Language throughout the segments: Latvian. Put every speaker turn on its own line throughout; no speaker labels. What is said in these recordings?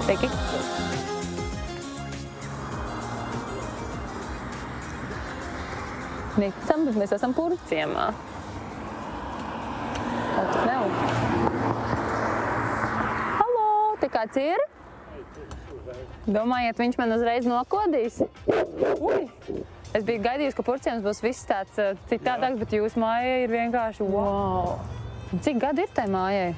Sveiki! Neticam, bet mēs esam Purvu ciemā. Kaut tik nav. Halo, te kāds ir? Domājiet, viņš man uzreiz nokodīs? Ui! Es biju gaidījusi, ka Purvciems būs viss tāds citādāks, bet jūsu mājai ir vienkārši wow! Cik gadi ir tai mājai?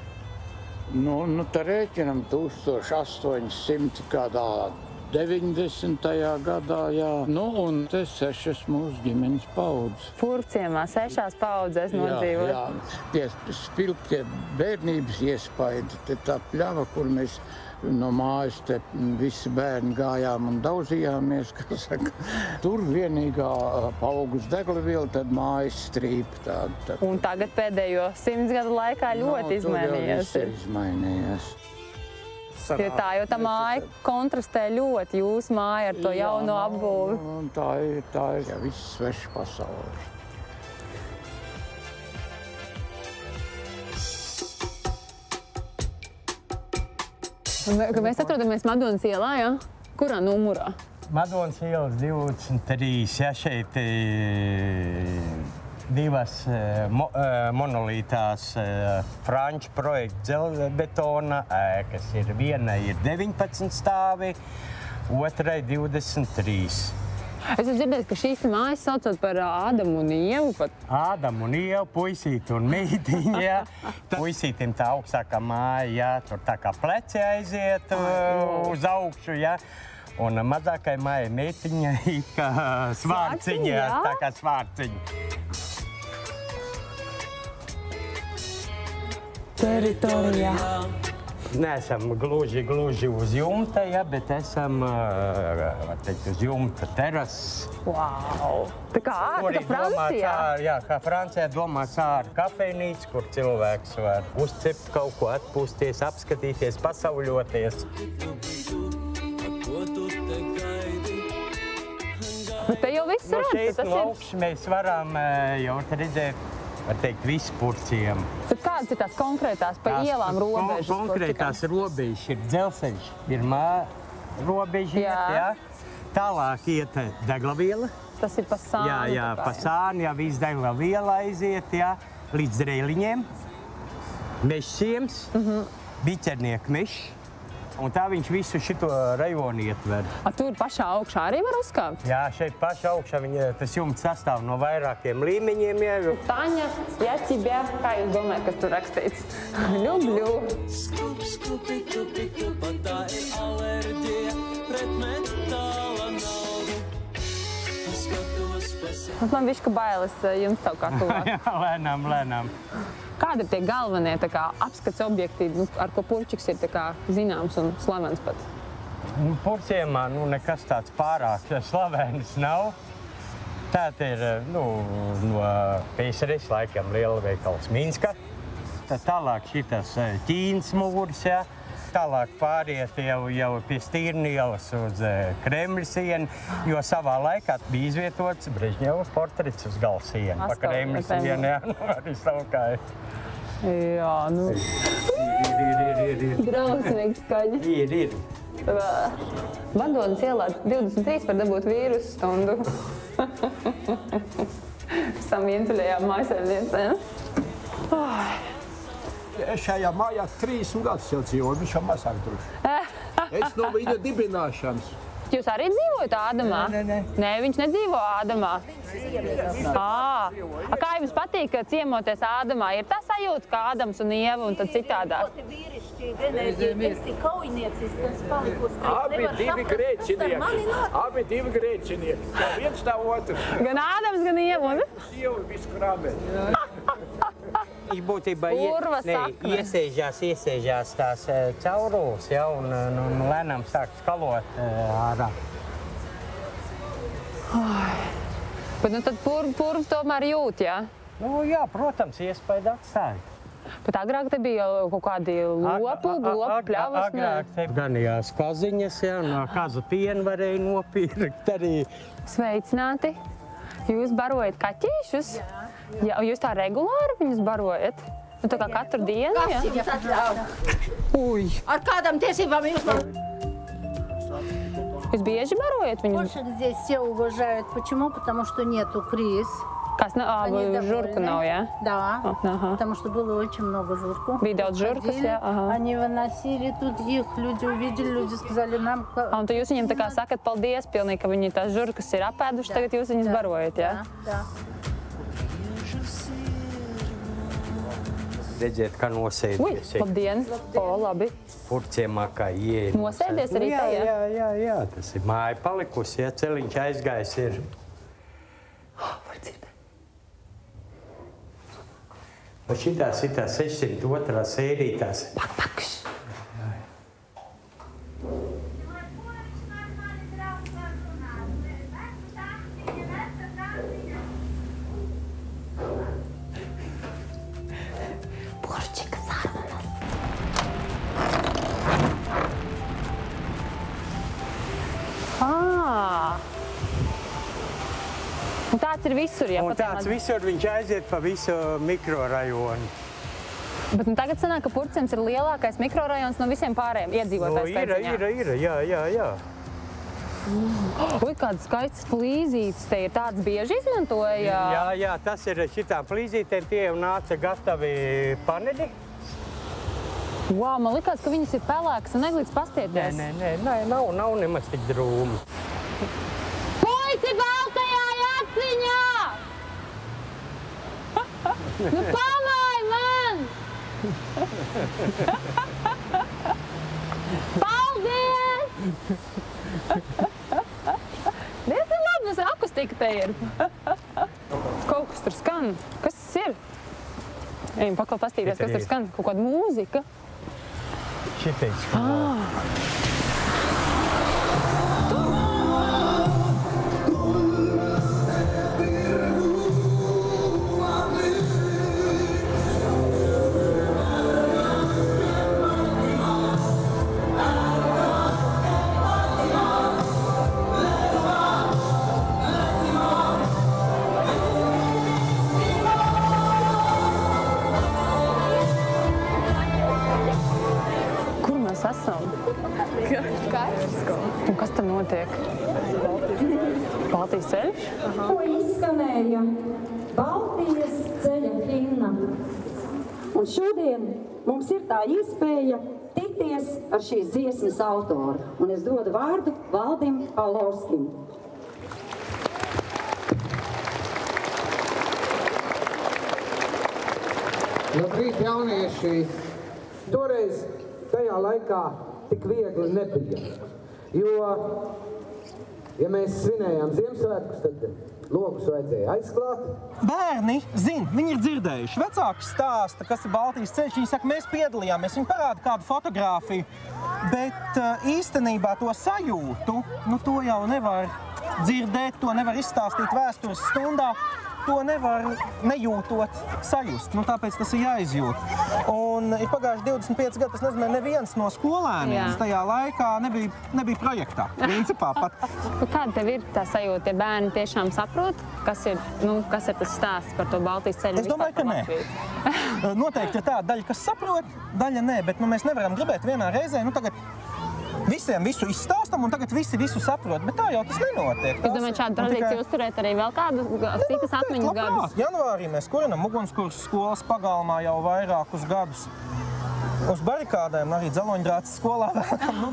Nu, tā rēķinam 1800 kādā 90. gadā, jā. Nu, un te 6 mūsu ģimenes paudzes.
Purvciemā 6 paudzēs nodzīvot.
Jā, tie spilgtie bērnības iespaidi, te tā pļava, kur mēs no mājas te visi bērni gājām un daudzījāmies, kā saka. Tur vienīgā paaugus deglaviela, tad mājas strīpa tāda.
Un tagad pēdējo 100 gadu laikā ļoti izmainījies.
Tur jau viss izmainījās.
Jo tā māja kontrastē ļoti jūsu māja ar to jauno apbūvi.
Tā ir jā, viss sveša pasaule.
Mēs atrodamies Madonas ielā, jā? Kurā numurā?
Madonas ielas 23, ja šeit divas monolītās franču projekta dzelzbetona ēkas. Viena ir 19 stāvi, otrai 23.
Es esmu dzirdējis, ka šīs mājas saucot par Ādamu un Ievu pat.
Ādamu un Ievu, puisīti un meitiņa, jā. Puisītim tā augstākā māja, jā, tur tā kā pleci aiziet uz augšu, jā. Un mazākai mājai meitiņa it kā svārciņa, tā kā svārciņa.
Teritorijā.
Neesam gluži uz jumta, ja, bet esam, var teikt, uz jumta terases.
Wow! Tā kā Francijā?
Jā, kā Francijā domāts ārā kafejnīca, kur cilvēks var uzcept kaut ko, atpūsties, apskatīties, pasauļoties.
Bet te jau viss redz.
Šeit no augšas mēs varam jau redzēt, var teikt, visu Purvciemu.
Tad kādas ir tās konkrētās pa ielām robežas?
Konkrētās robežas ir dzelzceļš, pirmā robeža, jā. Tālāk iet deglaviela.
Tas ir pa Sānu.
Jā, pa Sānu, jā, viss deglaviela aiziet, jā, līdz Dreiliņiem. Mežs ciems, Biķernieku mežs. Un tā viņš visu šito rajonu ietver.
Tur pašā augšā arī var uzkāpt?
Jā, šeit pašā augšā tas jumts sastāv no vairākiem līmeņiem.
Taņa, ja ķibē, kā jūs domājat, kas tur rakstīts? Ļubļu. Man bišķi bailes jums tev kā tuvāk.
Jā, lēnām.
Kādi ir tie galvenie apskats objekti, ar ko Purvčiks ir zināms un slavens pat?
Purvciemā nekas tāds pārāk slavens nav. Tāda ir no PSRS laikam lielveikals Minska. Tad tālāk šitas Ķīnas mūrs, jā. Tālāk pāriet jau pie Stirnielas uz Kremļa sienu, jo savā laikā bija izvietots Brežņeva portrets uz galvsienu. Pa Kremļa sienu, jā, arī savukārt.
Jā,
Ir.
Drausmīgi skaņa.
Ir.
Madonas ielā 23 var dabūt vīrusu stundu. Esam vientuļajām mājasēmniecēm.
Es šajā mājā 30 gadus jau dzīvoju, viņš jau mazāk droši. Es no viņa dibināšanas.
Jūs arī dzīvojat Ādamā? Nē, viņš nedzīvo Ādamā. Kā jums patīk ciemoties Ādamā? Ir tā sajūta, kā Ādams un Ieva un tad citādāk?
Ļoti vīrišķīgi enerģija, es tik kaujiniecis, kas palikusi, ka
Abi divi grēcinieki. Abi divi grēcinieki. Kā viens tā otrs.
Gan Ādams, gan Ieva.
Sievu visu krāmē.
Viņš būtībā iesēžās tās caurules, ja, un lēnām sāk skalot ārā.
Bet tad purvs tomēr jūt, jā?
Jā, protams, iespēja atstāja.
Bet agrāk te bija kaut kādi lopu pļavas?
Agrāk te ganījās kaziņas, ja, no kazu pienu varēja nopirkt arī.
Sveicināti! Jūs barojat kaķīšus? Jā, un jūs tā regulāri viņus barojat? Nu, tā kā katru dienu,
Kas
ja?
jums atļauj?
Uj!
Ar kādām tiesībām jūs man...
Jūs bieži barojat viņus?
Больше здесь все уважают. Почему? Потому что нету криз.
Kas nav, žurku nav, jā?
Да,
Ага.
потому что было очень много журку.
Bija daudz žurkas, jā? Aha.
Они выносили тут их, люди увидели, люди сказали нам...
Un tu jūs viņiem tā kā sakat paldies pilnīgi, ka viņi tās žurkas ir apēduši, tagad jūs viņus barojat, jā?
Да.
Redziet, kā
Uj,
nosēdies.
labdien! O, labi.
Purciemā kā ieeja.
Nosēdies arī te, jā?
Jā, tas ir māja palikusi, ja celiņš aizgājis ir.
Var dzirdēt.
Pa šitās ir tā 602. sērītās.
Pakš! Porčika sarunās. Un tāds ir visur, ja?
Un tāds visur viņš aiziet pa visu mikrorajonu.
Bet tagad sanāk, ka Purciems ir lielākais mikrorajons no visiem pārējiem iedzīvotājs pēciņā.
Ir, jā.
Uj, kāds skaists flīzītes te ir. Tāds bieži izmantoja?
Jā, tas ir šitām flīzītēm, tie jau nāca gatavi paneļi.
Wow, man likās, ka viņas ir pelēkas un neglīdz pastieties.
Nē, nav nemaz tik drūmi.
Puisi baltajā jaciņā! Nu pamāj man! Paldies! Diezgan labi, akustika te ir. Kaut kas tur skan. Kas tas ir? Ejam pakal pastīties, kas tur skan. Kaut kāda mūzika.
Šitais skan.
Un kas tur notiek? Baltijas ceļš?
Ko izskanēja Baltijas ceļa himna. Un šodien mums ir tā iespēja tikties ar šīs dziesmas autoru. Un es dodu vārdu Valdim Pavlovskim.
Labrīt, jaunieši! Toreiz tajā laikā tik viegli nebija. Jo, ja mēs svinējām Ziemassvētkus, tad logus vajadzēja aizklāt.
Bērni zina, viņi ir dzirdējuši. Vecāki stāsta, kas ir Baltijas ceļš. Viņi saka, mēs piedalījāmies, viņi parāda kādu fotogrāfiju. Bet īstenībā to sajūtu, to jau nevar dzirdēt, to nevar izstāstīt vēstures stundā. To nevar nejūtot sajust, tāpēc tas ir jāizjūt. Un ir pagājuši 25 gadi, tas nozīmē, neviens no skolēniem tajā laikā nebija projektā, principā pat.
Kāda tev ir tā sajūta, ja bērni tiešām saprot, kas ir tas stāsts par to Baltijas ceļu?
Es domāju, ka nē. Noteikti ir tāda daļa, kas saprot, daļa nē, bet mēs nevaram gribēt vienā reizē, tagad visiem visu izstāstam, un tagad visi visu saprot, bet tā jau tas nenotiek.
Es domāju, šādu tradīciju uzturēt arī vēl kādu citas atmiņas gadus.
Janvārī mēs kurinam ugunskursu skolas pagalmā jau vairākus gadus. Uz barikādēm arī dzeloņdrātas skolā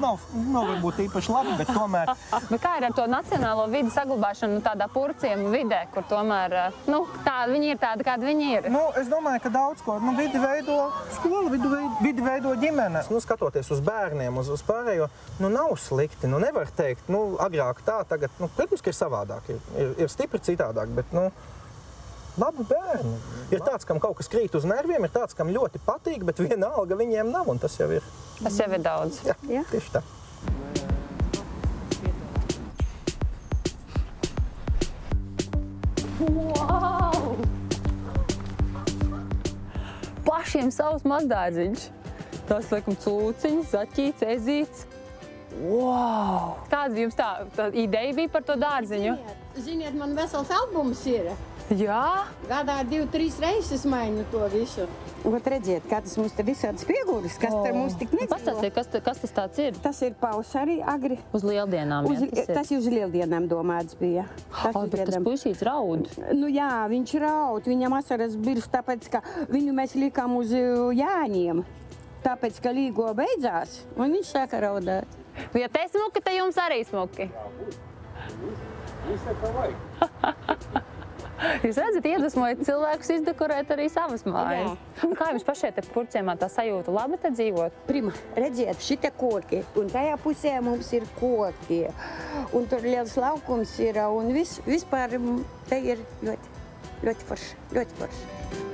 nav varbūt īpaši labi, bet tomēr...
Bet kā ir ar to nacionālo vidi saglabāšanu tādā Purciemu vidē, kur tomēr, viņi ir tādi, kādi viņi ir?
Es domāju, ka daudz ko, vidi veido skola, vidi veido ģimenes. Skatoties uz bērniem, uz pārējo, nav slikti, nevar teikt, agrāk tā, tagad, protams, ka ir savādāk, ir stipri citādāk, bet, labi bērni. Ir tāds, kam kaut kas krīt uz nerviem, ir tāds, kam ļoti patīk, bet vienalga viņiem nav, un tas jau ir.
Tas jau ir daudz.
Jā, tieši tā.
Wow! Pašiem savs mazdārziņš. Tas, laikam, cūciņš, zaķīts, ezīts. Wow! Kāda jums tā ideja bija par to dārziņu?
Ziniet, man vesels albums ir.
Jā?
Gadā 2-3 reizes mainu to visu.
Ot, redziet, kā tas mums te visādas figūras, kas te mums tik nedzīvo.
Pastāstiet, kas tas tāds ir?
Tas ir pavasarī agri.
Uz lieldienām,
Tas uz lieldienām domāts bija.
Bet tas puisīts raud.
Nu jā, viņš raud, viņam asaras birst, tāpēc, ka viņu mēs likām uz Jāņiem. Tāpēc, ka līgo beidzās, un viņš sāka raudāt.
Ja te smuki, te jums arī smuki. Jūs redzat, iedvesmojat cilvēkus izdekorēt arī savas mājas. Un kā jums pašai te Purvciemā tā sajūta? Labi te dzīvot?
Prima, redziet, šita koki, un tajā pusē mums ir koki. Un tur liels laukums ir, un vispār te ir ļoti forši, ļoti forši.